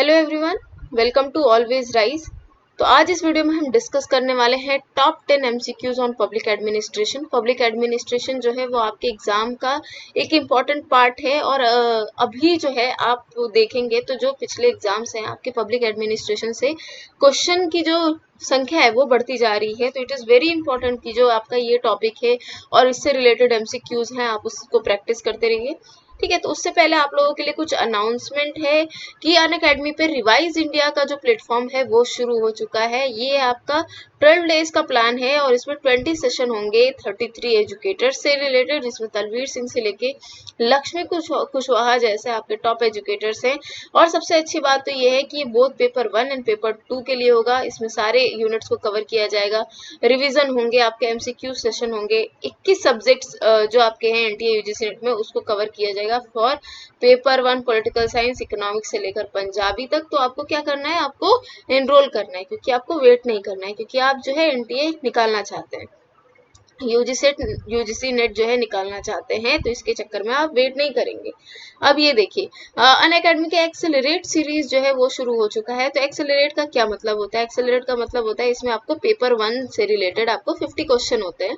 Hello everyone, welcome to Always Rise. तो आज इस वीडियो में हम डिस्कस करने वाले हैं top 10 MCQs on public administration. Public administration जो है वो आपके एग्जाम का एक इम्पॉर्टेंट पार्ट है और अभी जो है आप देखेंगे तो जो पिछले एग्जाम्स हैं आपके पब्लिक एडमिनिस्ट्रेशन से क्वेश्चन की जो संख्या है वो बढ़ती जा रही है। तो इट इज़ वेरी इंपॉर्टेंट कि जो आपका ये टॉपिक है और इससे रिलेटेड एमसीक्यूज हैं आप उसको प्रैक्टिस करते रहिए। ठीक है, तो उससे पहले आप लोगों के लिए कुछ अनाउंसमेंट है कि अनअकैडमी पे रिवाइज इंडिया का जो प्लेटफॉर्म है वो शुरू हो चुका है। ये आपका 12 डेज का प्लान है और इसमें 20 सेशन होंगे 33 एजुकेटर से रिलेटेड, जिसमें तलवीर सिंह से लेके लक्ष्मी कुशवाहा जैसे आपके टॉप एजुकेटर्स हैं। और सबसे अच्छी बात तो ये है कि ये बोथ पेपर 1 एंड पेपर 2 के लिए होगा। इसमें सारे यूनिट्स को कवर किया जाएगा, रिविजन होंगे, आपके एमसीक्यू सेशन होंगे, 21 सब्जेक्ट्स जो आपके हैं एनटीए यूजीसी नेट में उसको कवर किया जाएगा for paper 1 political science economics से लेकर पंजाबी तक। तो आपको क्या करना है, आपको एनरोल करना है, क्योंकि आपको वेट नहीं करना है, क्योंकि आप जो है एनटीए निकालना चाहते हैं, यूजीसी नेट जो है निकालना चाहते हैं, तो इसके चक्कर में आप वेट नहीं करेंगे। अब ये देखिए, अनअकैडमी के एक्सेलरेट सीरीज जो है वो शुरू हो चुका है। तो एक्सेलरेट का क्या मतलब होता है? एक्सेलरेट का मतलब होता है इसमें आपको पेपर 1 से रिलेटेड आपको 50 क्वेश्चन होते हैं।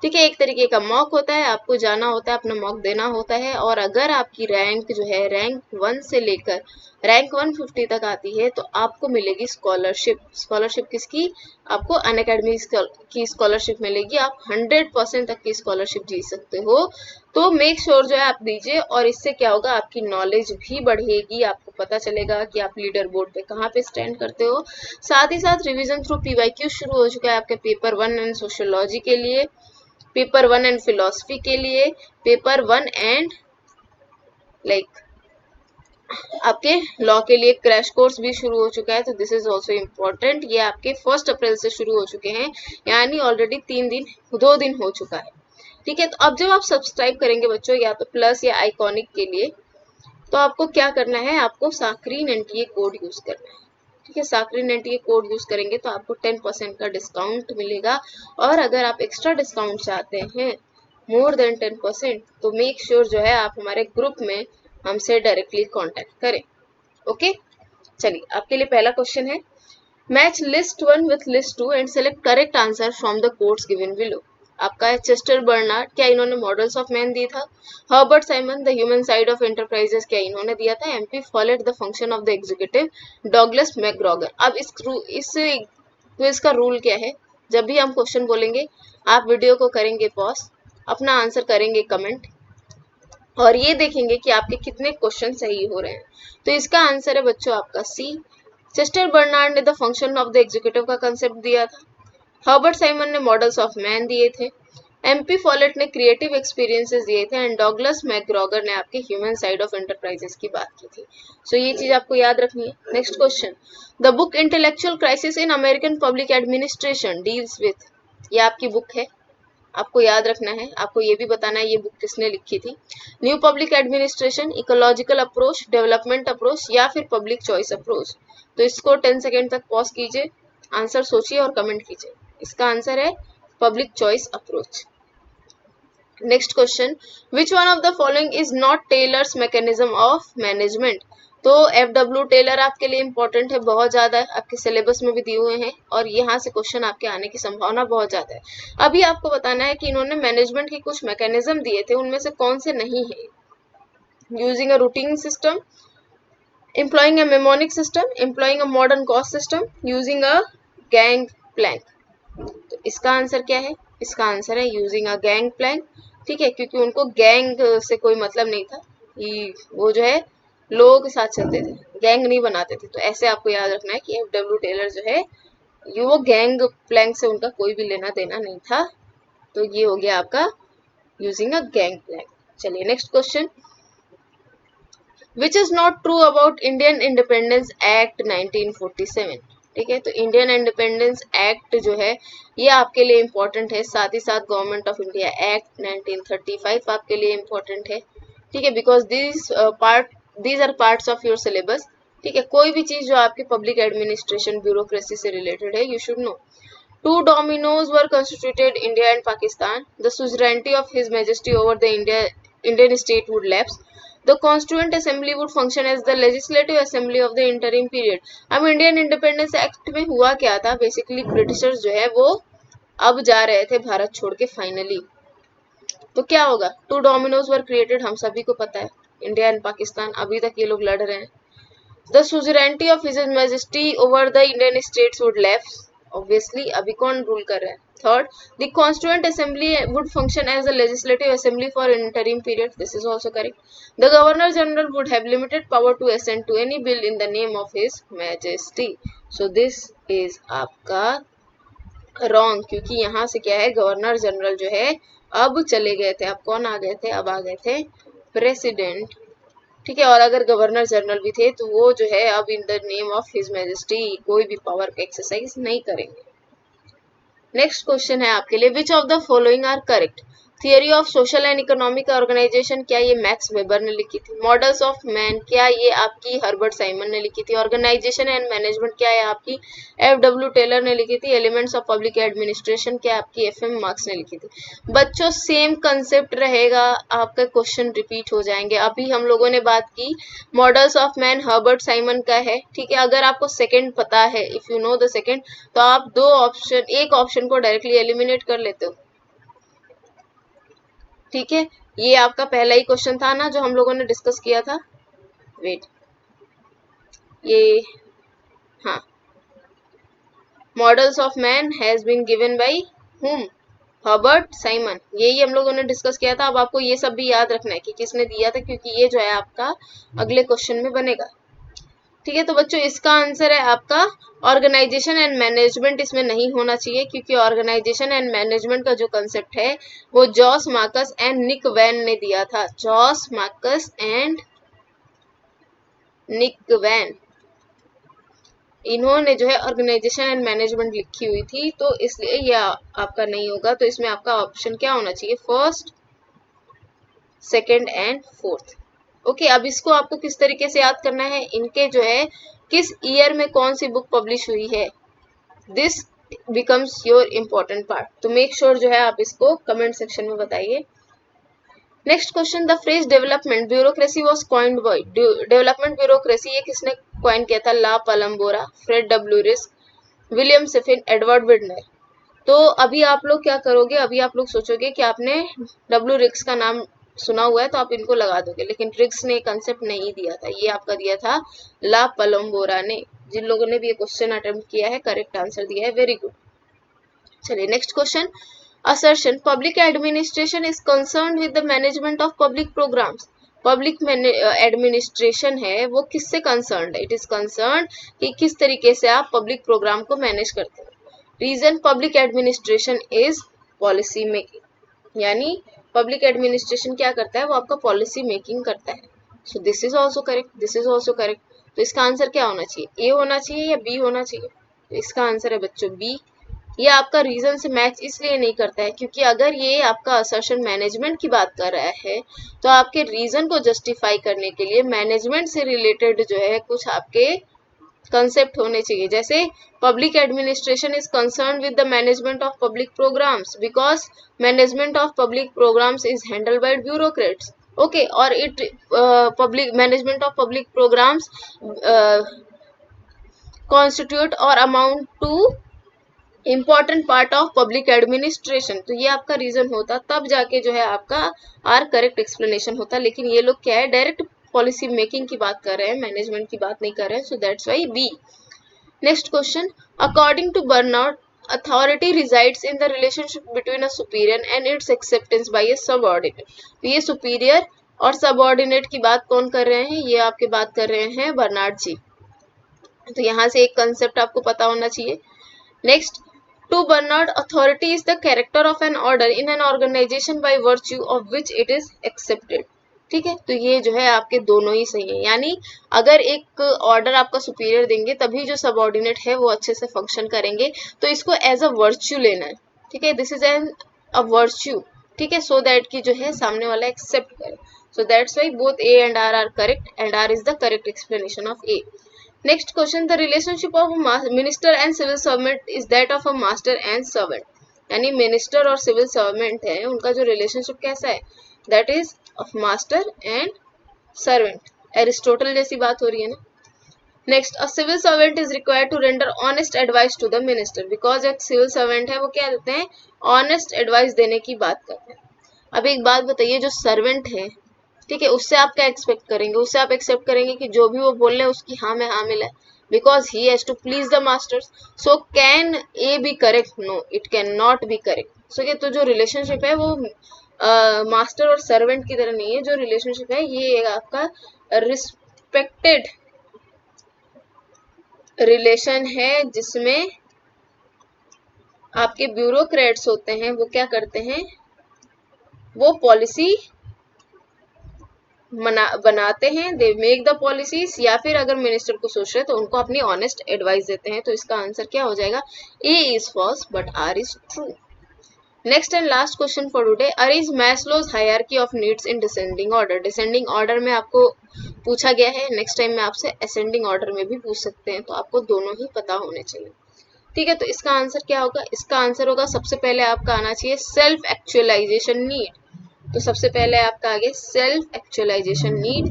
ठीक है, एक तरीके का मॉक होता है, आपको जाना होता है, अपना मॉक देना होता है, और अगर आपकी रैंक जो है रैंक 1 से लेकर रैंक 150 तक आती है तो आपको मिलेगी स्कॉलरशिप। स्कॉलरशिप किसकी? आपको अनअकैडमी की स्कॉलरशिप मिलेगी। आप 100% तक की स्कॉलरशिप जीत सकते हो। तो मेक श्योर जो है आप दीजिए, और इससे क्या होगा, आपकी नॉलेज भी बढ़ेगी, आपको पता चलेगा कि आप लीडर बोर्ड पे कहाँ पे स्टैंड करते हो। साथ ही साथ रिवीजन थ्रू पीवाईक्यू शुरू हो चुका है आपके पेपर 1 एंड सोशियोलॉजी के लिए, पेपर 1 एंड फिलोसफी के लिए, पेपर 1 एंड लाइक आपके लॉ के लिए क्रैश कोर्स भी शुरू हो चुका है। तो दिस इज ऑल्सो इम्पोर्टेंट। ये आपके 1 अप्रैल से शुरू हो चुके हैं, यानी ऑलरेडी 2 दिन हो चुका है। ठीक है, तो अब जब आप सब्सक्राइब करेंगे बच्चों, या तो प्लस या आइकॉनिक के लिए, तो आपको क्या करना है, आपको साकरीन एनटीए कोड यूज करना है। ठीक है, साकरीन एनटीए कोड यूज करेंगे तो आपको 10% का डिस्काउंट मिलेगा। और अगर आप एक्स्ट्रा डिस्काउंट चाहते हैं मोर देन 10%, तो मेक श्योर जो है आप हमारे ग्रुप में हमसे डायरेक्टली कांटेक्ट करें। ओके, चलिए आपके लिए पहला क्वेश्चन है, match list 1 with list 2 and select correct answer from the codes given below. आपका है चेस्टर बर्नार्ड, क्या इन्होंने मॉडल्स ऑफ मैन दिया था? Herbert Simon, the human side of enterprises, क्या इन्होंने दिया था? MP Follett, the function of the executive, Douglas McGregor. अब इस क्विज का रूल क्या है? जब भी हम क्वेश्चन बोलेंगे आप वीडियो को करेंगे पॉज, अपना आंसर करेंगे कमेंट, और ये देखेंगे कि आपके कितने क्वेश्चन सही हो रहे हैं। तो इसका आंसर है बच्चों आपका सी। चेस्टर बर्नार्ड ने the function of the executive का कंसेप्ट दिया था। हर्बर्ट साइमन ने मॉडल्स ऑफ मैन दिए थे। एमपी फॉलेट ने क्रिएटिव एक्सपीरियंसेस दिए थे, एंड डॉगलस मैकग्रॉगर ने आपके ह्यूमन साइड ऑफ एंटरप्राइजेस की बात की थी। सो ये चीज आपको याद रखनी है। Next question, the book intellectual crisis in American public administration deals with, ये आपकी बुक है, आपको याद रखना है, आपको ये भी बताना है ये बुक किसने लिखी थी। New public administration, ecological approach, development approach, या फिर पब्लिक चॉइस अप्रोच। तो इसको 10 सेकेंड तक पॉज कीजिए, आंसर सोचिए और कमेंट कीजिए। इसका आंसर है public choice approach. Next question, which one of the following is not Taylor's mechanism of management. तो FW टेलर आपके लिए इंपॉर्टेंट है, बहुत ज्यादा आपके सिलेबस में भी दिए हुए हैं, और यहाँ से क्वेश्चन आपके आने की संभावना बहुत ज्यादा है। अभी आपको बताना है कि इन्होंने मैनेजमेंट के कुछ मैकेनिज्म दिए थे, उनमें से कौन से नहीं है। Using a routing system, employing a mnemonic system, employing a modern cost system, using a gang plank। तो इसका आंसर क्या है? इसका आंसर है यूजिंग अ गैंग प्लैंक। ठीक है, क्योंकि उनको गैंग से कोई मतलब नहीं था, कि वो जो है लोगों के साथ चलते थे, गैंग नहीं बनाते थे। तो ऐसे आपको याद रखना है कि FW टेलर जो है ये वो गैंग प्लैंक से उनका कोई भी लेना देना नहीं था। तो ये हो गया आपका यूजिंग अ गैंग प्लैंक। चलिए next question, which is not true about Indian Independence act 1947। ठीक है, तो इंडियन इंडिपेंडेंस एक्ट जो है ये आपके लिए इम्पोर्टेंट है। साथ ही साथ गवर्नमेंट ऑफ इंडिया एक्ट 1935 आपके लिए इम्पोर्टेंट है। ठीक है, because these are parts of your syllabus. ठीक है, कोई भी चीज जो आपके पब्लिक एडमिनिस्ट्रेशन ब्यूरोक्रेसी से रिलेटेड है, you should know. Two dominions were constituted, India and Pakistan, the suzerainty of his majesty over the Indian state would lapse. The constituent assembly would function as the legislative assembly of the interim period. अब Indian Independence Act में हुआ क्या था, basically Britishers जो है वो अब जा रहे थे भारत छोड़ के फाइनली, तो क्या होगा, टू डोमिनोज वर क्रिएटेड, हम सभी को पता है, इंडिया एंड पाकिस्तान, अभी तक ये लोग लड़ रहे हैं। The suzerainty of his majesty over the Indian states would left, obviously अभी कौन रूल कर रहा है। Third, the constituent assembly would function as a legislative assembly for interim period, this is also correct. The governor general would have limited power to assent to any bill in the name of his majesty, so this is आपका wrong, क्योंकि यहाँ से क्या है, governor general जो है अब चले गए थे, अब कौन आ गए थे, अब आ गए थे प्रेसिडेंट, ठीक है। और अगर गवर्नर जनरल भी थे तो वो जो है अब इन the name of his majesty कोई भी पावर का एक्सरसाइज नहीं करेंगे। नेक्स्ट क्वेश्चन है आपके लिए, which of the following are correct. Theory of social and economic organization, क्या ये मैक्स वेबर ने लिखी थी। मॉडल्स ऑफ मैन, क्या ये आपकी हर्बर्ट साइमन ने लिखी थी। ऑर्गेनाइजेशन एंड मैनेजमेंट, क्या है आपकी F.W. टेलर ने लिखी थी। एलिमेंट्स ऑफ पब्लिक एडमिनिस्ट्रेशन, क्या आपकी F.M. मार्क्स ने लिखी थी। बच्चों सेम कंसेप्ट रहेगा, आपका क्वेश्चन रिपीट हो जाएंगे। अभी हम लोगों ने बात की models of man Herbert Simon का है, ठीक है। अगर आपको सेकंड पता है, if you know the second, तो आप दो ऑप्शन, एक ऑप्शन को डायरेक्टली एलिमिनेट कर लेते हो, ठीक है। ये आपका पहला ही क्वेश्चन था ना जो हम लोगों ने डिस्कस किया था, वेट, ये हाँ, models of man has been given by whom, Herbert Simon, यही हम लोगों ने डिस्कस किया था। अब आपको ये सब भी याद रखना है कि किसने दिया था, क्योंकि ये जो है आपका अगले क्वेश्चन में बनेगा, ठीक है। तो बच्चों इसका आंसर है आपका ऑर्गेनाइजेशन एंड मैनेजमेंट, इसमें नहीं होना चाहिए, क्योंकि ऑर्गेनाइजेशन एंड मैनेजमेंट का जो कंसेप्ट है वो Jos Marcus and Nick Van ने दिया था। Jos Marcus and Nick Van, इन्होंने जो है ऑर्गेनाइजेशन एंड मैनेजमेंट लिखी हुई थी, तो इसलिए ये आपका नहीं होगा। तो इसमें आपका ऑप्शन क्या होना चाहिए, first, second and fourth. Okay, अब इसको आपको किस तरीके से याद करना है, इनके जो है किस ईयर में कौन सी बुक पब्लिश हुई है, this becomes your important part. तो मेक श्योर जो है आप इसको कमेंट सेक्शन में बताइए। Next question, the phrase development bureaucracy was coined by, development bureaucracy ये किसने कॉइन किया था, ला पलम्बोरा, फ्रेड डब्ल्यू रिस्क, विलियम सिफिन, एडवर्ड विडनर। तो अभी आप लोग क्या करोगे, अभी आप लोग सोचोगे कि आपने डब्ल्यू रिक्स का नाम सुना हुआ है तो आप इनको लगा दोगे, लेकिन रिक्स ने कंसेप्ट नहीं दिया था, ये आपका दिया था ला पलम्बोरा ने। जिन लोगों ने भी ये क्वेश्चन अटेम्प्ट किया है करेक्ट आंसर दिया है, वेरी गुड। चलिए next question, assertion, public administration is concerned with the management of public programmes. Public administration है वो किससे कंसर्न्ड है, इट इज कंसर्न्ड कि किस तरीके से आप पब्लिक प्रोग्राम को मैनेज करते हो। Reason, public administration is policy making, यानी पब्लिक एडमिनिस्ट्रेशन क्या करता है, वो आपका पॉलिसी मेकिंग करता है। So this is also correct, this is also correct. तो इसका आंसर क्या होना चाहिए, ए होना चाहिए या बी होना चाहिए, तो इसका आंसर है बच्चों बी। ये आपका रीजन से मैच इसलिए नहीं करता है क्योंकि अगर ये आपका असर्शन मैनेजमेंट की बात कर रहा है तो आपके रीजन को जस्टिफाई करने के लिए मैनेजमेंट से रिलेटेड जो है कुछ आपके कंसेप्ट होने चाहिए। जैसे public administration is concern with the management of public programs because management of public programs is handled by bureaucrats, okay. और it public management of public programs constitute और amount to important part of public administration. तो ये आपका reason होता, तब जाके जो है आपका आर करेक्ट एक्सप्लेनेशन होता। लेकिन ये लोग क्या है, डायरेक्ट पॉलिसी मेकिंग की बात कर रहे हैं, मैनेजमेंट की बात नहीं कर रहे हैं, so that's why B. Next question, according to Barnard, authority resides in the relationship between a superior and its acceptance by a subordinate. तो ये सुपीरियर और सबऑर्डिनेट की बात कौन कर रहे हैं, ये आपके बात कर रहे हैं बर्नार्ड जी। तो यहाँ से एक कंसेप्ट आपको पता होना चाहिए। Next, to Bernard, authority is the character of an order in an organization by virtue of which it is accepted, ठीक है। तो ये जो है आपके दोनों ही सही है, यानी अगर एक ऑर्डर आपका सुपीरियर देंगे तभी जो सबऑर्डिनेट है वो अच्छे से फंक्शन करेंगे, तो इसको एज अ वर्च्यू लेना है, ठीक है। This is an a virtue, ठीक है, सो दैट की जो है सामने वाला एक्सेप्ट करे। So that's why both A and R correct and R is the correct explanation of A. Next question, the relationship of minister and civil servant is that of a master and servant, यानी minister और civil servant है उनका जो relationship कैसा है, that is of master and servant, Aristotle जैसी बात हो रही है ना। Next, a civil servant is required to render honest advice to the minister, because एक सिविल सर्वेंट है वो क्या देते हैं, ऑनेस्ट एडवाइस देने की बात करते हैं। अब एक बात बताइए, जो सर्वेंट है, ठीक है, उससे आप क्या एक्सपेक्ट करेंगे, उससे आप एक्सेप्ट करेंगे कि जो भी वो बोल रहे हैं उसकी हाँ में हाँ मिला, because he has to please the masters. So can A be correct, no it can not be correct. So तो जो रिलेशनशिप है वो मास्टर और सर्वेंट की तरह नहीं है। जो रिलेशनशिप है ये आपका रिस्पेक्टेड रिलेशन है, जिसमें आपके ब्यूरोक्रेट्स होते हैं वो क्या करते हैं, वो पॉलिसी बनाते हैं, दे मेक द पॉलिसीज, या फिर अगर मिनिस्टर को सोच रहे तो उनको अपनी ऑनेस्ट एडवाइस देते हैं। तो इसका आंसर क्या हो जाएगा, A is false but R is true. Next and last question for today, arrange Maslow's hierarchy of needs in descending order. Descending order में आपको पूछा गया है, नेक्स्ट टाइम में आपसे असेंडिंग ऑर्डर में भी पूछ सकते हैं, तो आपको दोनों ही पता होने चाहिए। ठीक है, तो इसका आंसर क्या होगा, इसका आंसर होगा सबसे पहले आपका आना चाहिए सेल्फ एक्चुअलाइजेशन नीड। तो सबसे पहले आपका आगे सेल्फ एक्चुअलाइजेशन नीड,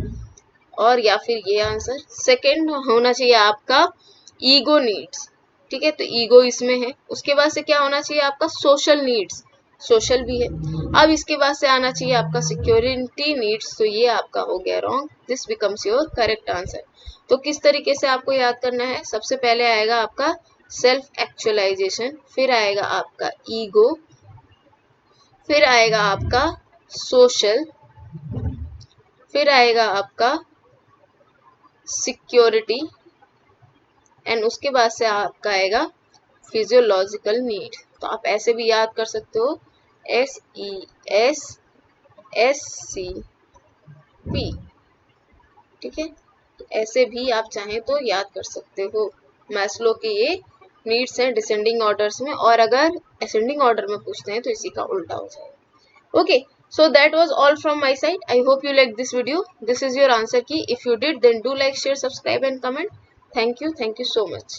और या फिर ये आंसर। सेकंड होना चाहिए आपका ईगो नीड्स, ठीक है, तो ईगो इसमें है। उसके बाद से क्या होना चाहिए आपका सोशल नीड्स, सोशल भी है। अब इसके बाद से आना चाहिए आपका सिक्योरिटी नीड्स, तो ये आपका हो गया wrong, this becomes your correct answer. तो किस तरीके से आपको याद करना है, सबसे पहले आएगा आपका सेल्फ एक्चुअलाइजेशन, फिर आएगा आपका ईगो, फिर आएगा आपका सोशल, फिर आएगा आपका सिक्योरिटी, एंड उसके बाद से आपका आएगा फिजियोलॉजिकल नीड। तो आप ऐसे भी याद कर सकते हो, SESSCP, ठीक है, तो ऐसे भी आप चाहें तो याद कर सकते हो। मैस्लो के ये नीड्स हैं डिसेंडिंग ऑर्डर्स में, और अगर असेंडिंग ऑर्डर में पूछते हैं तो इसी का उल्टा हो जाएगा। Okay, so that was all from my side. I hope you liked this video. This is your answer key. If you did, then do like, share, subscribe and comment. Thank you so much.